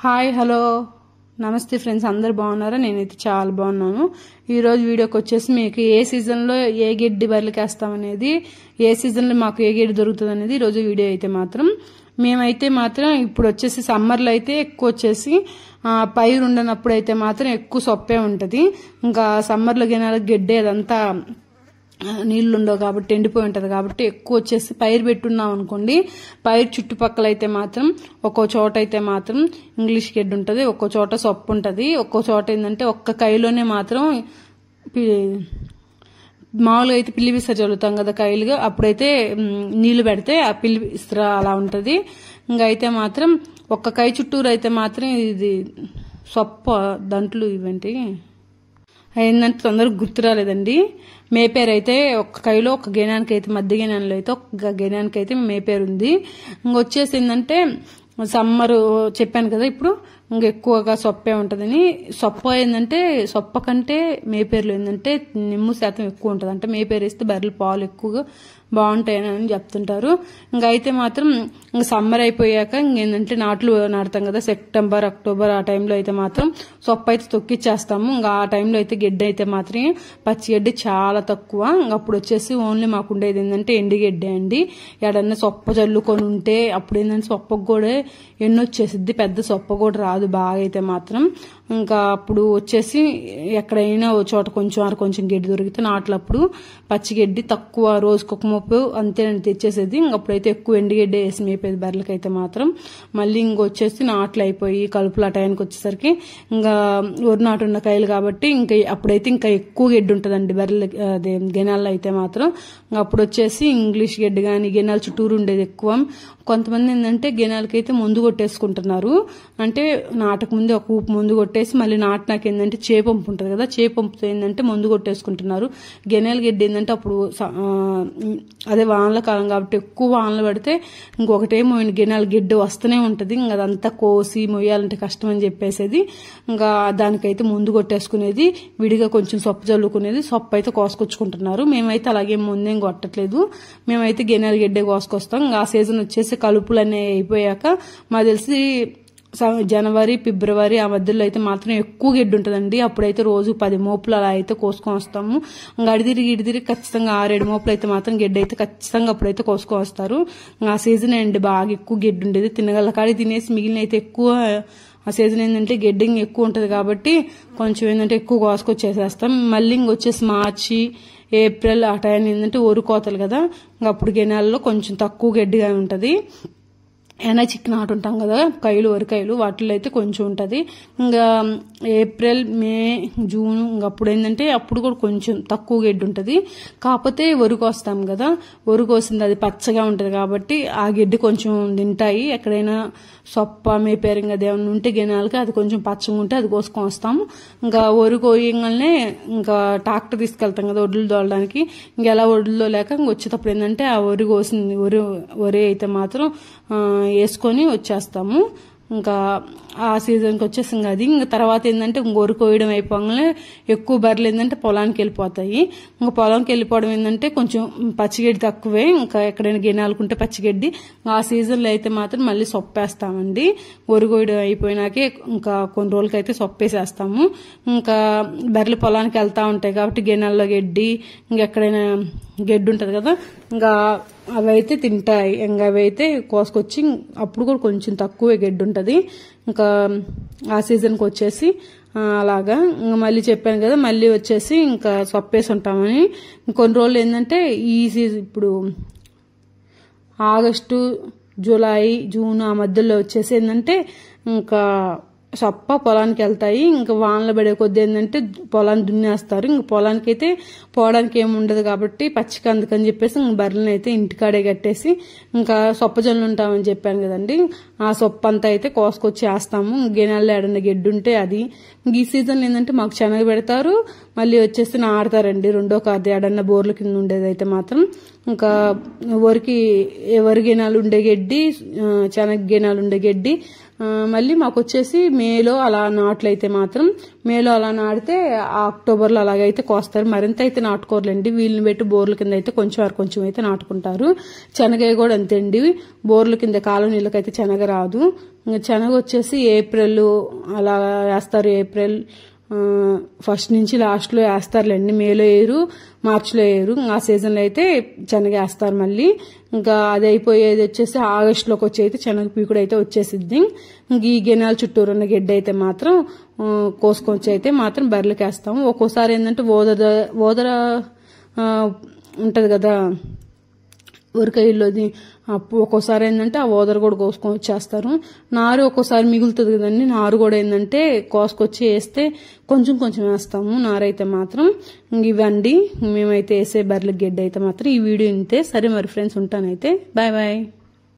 Hi hello నమస్తే friends, అందరు బాగున్నారా? నేనైతే చాలా బాగున్నాను. ఈరోజు వీడియోకి వచ్చేసి మీకు ఏ సీజన్లో ఏ గడ్డి బర్రెలకి వేస్తామనేది, ఏ సీజన్లో మాకు ఏ గడ్డి దొరుకుతుంది అనేది ఈరోజు వీడియో అయితే మాత్రం మేమైతే మాత్రం ఇప్పుడు వచ్చేసి సమ్మర్లో అయితే ఎక్కువ వచ్చేసి పైరు ఉండనప్పుడు అయితే మాత్రం ఎక్కువ సొప్పే ఉంటుంది. ఇంకా సమ్మర్లో గడ్డి అదంతా నీళ్లు ఉండవు కాబట్టి ఎండిపోయి ఉంటది కాబట్టి ఎక్కువ వచ్చేసి పైరు పెట్టున్నాం అనుకోండి, పైరు చుట్టుపక్కల అయితే మాత్రం ఒక్కో చోట అయితే మాత్రం ఇంగ్లీష్ గడ్డి ఉంటుంది, ఒక్కో చోట సొప్పు ఉంటుంది, ఒక్కో చోట ఏంటంటే ఒక్క కైలోనే మాత్రం మామూలుగా అయితే పిల్లి విస్తర చల్లుతాం కదా కైలుగా, అప్పుడైతే నీళ్లు పెడితే ఆ పిల్లి విస్తర అలా ఉంటుంది. ఇంకా అయితే మాత్రం ఒక్క కై చుట్టూరు అయితే మాత్రం ఇది సొప్ప దాంట్లో ఇవేంటి ఏంటంటే తొందరగా గుర్తు రాలేదండి. మేపేరు అయితే ఒక్క కైలో ఒక గేనానికి అయితే మధ్య గేనాల్లో అయితే ఒక గేనానికి అయితే మేపేరు ఉంది. ఇంకొచ్చేసి ఏంటంటే సమ్మర్ చెప్పాను కదా, ఇప్పుడు ఇంకా ఎక్కువగా సొప్పే ఉంటుందని. సొప్ప ఏంటంటే సొప్ప కంటే మేపేరులో ఏంటంటే నిమ్ము శాతం ఎక్కువ ఉంటుంది, అంటే మేపేరు వేస్తే బర్రెలు పాలు ఎక్కువగా బాగుంటాయని చెప్తుంటారు. ఇంకా అయితే మాత్రం ఇంకా సమ్మర్ అయిపోయాక ఇంకేంటంటే నాట్లు నాటుతాం కదా, సెప్టెంబర్ అక్టోబర్ ఆ టైంలో అయితే మాత్రం సొప్ప అయితే తొక్కిచ్చేస్తాము. ఇంకా ఆ టైంలో అయితే గడ్డి అయితే మాత్రం పచ్చి గడ్డి చాలా తక్కువ. ఇంకా అప్పుడు వచ్చేసి ఓన్లీ మాకు ఉండేది ఏంటంటే ఎండిగడ్డి అండి. ఎడన్నా సొప్ప చల్లుకొని ఉంటే అప్పుడు ఏంటంటే సొప్పకు కూడా ఎన్నొచ్చేసిద్ది, పెద్ద సొప్ప కూడా రాదు బాగా అయితే మాత్రం. ఇంకా అప్పుడు వచ్చేసి ఎక్కడైనా ఓ చోట కొంచెం గడ్డి దొరికితే నాట్లప్పుడు పచ్చి గడ్డి తక్కువ, రోజుకొక మోపు అంతేనండి తెచ్చేసేది. ఇంకప్పుడైతే ఎక్కువ ఎండుగడ్డి వేసి మేపేది బర్రెలకైతే మాత్రం. మళ్ళీ ఇంకొచ్చేసి నాట్లు అయిపోయి కలుపులు ఆ టైంకి వచ్చేసరికి ఇంకా ఒరి నాటు ఉన్న కాయలు కాబట్టి ఇంకా అప్పుడైతే ఇంకా ఎక్కువ గడ్డి ఉంటుందండి బర్రెల అదే గెనాల్లో అయితే మాత్రం. అప్పుడు వచ్చేసి ఇంగ్లీష్ గడ్డి కానీ గెనాల చుట్టూరు ఉండేది ఎక్కువ. కొంతమంది ఏంటంటే గెనాలకైతే ముందు కొట్టేసుకుంటున్నారు, అంటే నాటకు ముందే ఒక ఊపు ముందు కొట్టేసి మళ్ళీ నాటినాక ఏంటంటే చేపంపు ఉంటుంది కదా, చేపంపుతో ఏంటంటే ముందు కొట్టేసుకుంటున్నారు. గెనాల గడ్డి ఏంటంటే అప్పుడు అదే వానల కాలం కాబట్టి ఎక్కువ వానలు పడితే ఇంకొకటేమో గెనాల గడ్డి వస్తూనే ఉంటుంది, ఇంకా అదంతా కోసి మొయ్యాలంటే కష్టం అని చెప్పేసేది. ఇంకా దానికైతే ముందు కొట్టేసుకునేది, విడిగా కొంచెం సొప్ప చల్లుకునేది. సొప్ప అయితే కోసుకొచ్చుకుంటున్నారు. మేమైతే అలాగే ముందేం కొట్టట్లేదు, మేమైతే గెనాల గడ్డే కోసుకొస్తాం. ఇంకా ఆ సీజన్ వచ్చేసి కలుపులు అనేవి అయిపోయాక మాకు తెలిసి జనవరి ఫిబ్రవరి ఆ మధ్యలో అయితే మాత్రం ఎక్కువ గడ్డి ఉంటుందండి. అప్పుడైతే రోజు 10 మోపులు అలా అయితే కోసుకొని వస్తాము. ఇంకా అడిదిరిగి ఖచ్చితంగా 6-7 మోపులు అయితే మాత్రం గడ్డి అయితే ఖచ్చితంగా అప్పుడైతే కోసుకొని వస్తారు. ఆ సీజన్ అండి బాగా ఎక్కువ గడ్డి ఉండేది, తినగల కాడి తినేసి మిగిలిన అయితే ఎక్కువ. ఆ సీజన్ ఏంటంటే గడ్డింగ్ ఎక్కువ ఉంటుంది కాబట్టి కొంచెం ఏంటంటే ఎక్కువ కోసుకొచ్చేసేస్తాం. మళ్ళీ ఇంకొచ్చేసి మార్చి ఏప్రిల్ ఆ టైం ఏంటంటే ఒరు కోతలు కదా, ఇంకా అప్పుడు గెనాల్లో కొంచెం తక్కువ గడ్డిగా ఉంటుంది. ఏనా చికెన్ నాటు ఉంటాం కదా కైలు వరికాయలు, వాటిల్లో అయితే కొంచెం ఉంటుంది. ఇంకా ఏప్రిల్ మే జూన్ అప్పుడు ఏంటంటే అప్పుడు కూడా కొంచెం తక్కువ గడ్డి ఉంటుంది. కాకపోతే వరుకు వస్తాం కదా, వరుకు వస్తుంది అది పచ్చగా ఉంటుంది కాబట్టి ఆ గడ్డి కొంచెం తింటాయి. ఎక్కడైనా సొప్ప మేపేరింగ్ అది ఏమైనా ఉంటే గెనాలకి అది కొంచెం పచ్చగా ఉంటే అది కోసుకొని వస్తాము. ఇంకా వరుకు కోయంగానే ఇంకా ట్రాక్టర్ తీసుకెళ్తాం కదా ఒడ్లు తోలడానికి. ఇంకెలా ఒడ్లు లేక వచ్చేటప్పుడు ఏంటంటే ఆ వరి కోసింది వరి అయితే మాత్రం వేసుకొని వచ్చేస్తాము. ఇంకా ఆ సీజన్కి వచ్చేసి ఇంకా అది ఇంకా తర్వాత ఏంటంటే ఇంకొరి కోయడం అయిపోగానే ఎక్కువ బర్రెలు ఏంటంటే పొలానికి వెళ్ళిపోతాయి. ఇంకా పొలంకి వెళ్ళిపోవడం ఏంటంటే కొంచెం పచ్చిగడ్డి తక్కువే, ఇంకా ఎక్కడైనా గినాలుకుంటే పచ్చిగడ్డి. ఆ సీజన్లో అయితే మాత్రం మళ్ళీ సొప్పేస్తామండి. ఒరి కోయడం అయిపోయినాకే ఇంకా కొన్ని రోజులకైతే సొప్పేసేస్తాము. ఇంకా బర్రెలు పొలానికి వెళ్తా ఉంటాయి కాబట్టి గినాల్లో గడ్డి, ఇంకెక్కడైనా గడ్డి ఉంటుంది కదా, ఇంకా అవైతే తింటాయి. ఇంకా అవైతే కోసుకొచ్చి అప్పుడు కూడా కొంచెం తక్కువే గడ్డి ఉంటుంది. ఇంకా ఆ సీజన్కి వచ్చేసి అలాగా ఇంకా మళ్ళీ చెప్పాను కదా, మళ్ళీ వచ్చేసి ఇంకా సొప్పేసి ఉంటామని. కొన్ని రోజులు ఏంటంటే ఈ సీజన్ ఇప్పుడు ఆగస్టు జూలై జూన్ ఆ మధ్యలో వచ్చేసి ఏంటంటే ఇంకా సొప్ప పొలానికి వెళ్తాయి. ఇంకా వానలు పడే కొద్ది ఏంటంటే పొలాన్ని దున్నేస్తారు. ఇంక పొలానికి అయితే పోవడానికి ఏమి ఉండదు కాబట్టి పచ్చిక, అందుకని చెప్పేసి ఇంక బర్రెలను అయితే ఇంటికాడే కట్టేసి ఇంకా సొప్ప జల్లు ఉంటామని చెప్పాను కదండి, ఆ సొప్ప అంతా అయితే కోసుకొచ్చి వేస్తాము. గిన్నెల్లో ఏడన్నా గడ్డి ఉంటే అది. ఈ సీజన్ ఏంటంటే మాకు శనగ పెడతారు, మళ్ళీ వచ్చేసి నాడతారండి రెండో కాదు ఏడన్నా బోర్ల కింద ఉండేది అయితే మాత్రం. ఇంకా వరి గినాలు ఉండే గడ్డి, శనగ గినాలు ఉండే గడ్డి, మళ్ళీ మాకు వచ్చేసి మేలో అలా నాట్లయితే మాత్రం మేలో అలా నాటితే అక్టోబర్లో అలాగైతే కోస్తారు. మరింత అయితే నాటుకోరులేండి, వీళ్ళని పెట్టి బోర్ల కింద అయితే కొంచెం అయితే నాటుకుంటారు. శనగ కూడా అంతే అండి, బోర్ల కింద కాలువ నీళ్ళకైతే శనగ రాదు. శనగ వచ్చేసి ఏప్రిల్ అలా వేస్తారు, ఏప్రిల్ ఫస్ట్ నుంచి లాస్ట్లో వేస్తారులేండి. మేలో వేయరు, మార్చిలో వేయరు. ఆ సీజన్లో అయితే శనగ వేస్తారు. మళ్ళీ ఇంకా అది అయిపోయేది వచ్చేసి ఆగస్టులోకి వచ్చి అయితే శనగ పీకుడు అయితే వచ్చేసిద్ది. ఇంక ఈ గినాల చుట్టూరు ఉన్న గడ్డి అయితే మాత్రం కోసుకొచ్చి అయితే మాత్రం బర్రెలకి వేస్తాము. ఒక్కోసారి ఏంటంటే ఓదర ఉంటది కదా వరికాయల్లోది, ఒక్కోసారి ఏంటంటే ఆ ఓదర కూడా కోసుకొని వచ్చేస్తారు. నారు ఒక్కోసారి మిగులుతుంది కదండి, నారు కూడా ఏంటంటే కోసుకొచ్చి వేస్తే కొంచెం వేస్తాము నారైతే మాత్రం. ఇవండి మేమైతే వేసే బర్రెల గడ్డి అయితే మాత్రం. ఈ వీడియో ఇంతే. సరే మరి ఫ్రెండ్స్, ఉంటానైతే. బాయ్.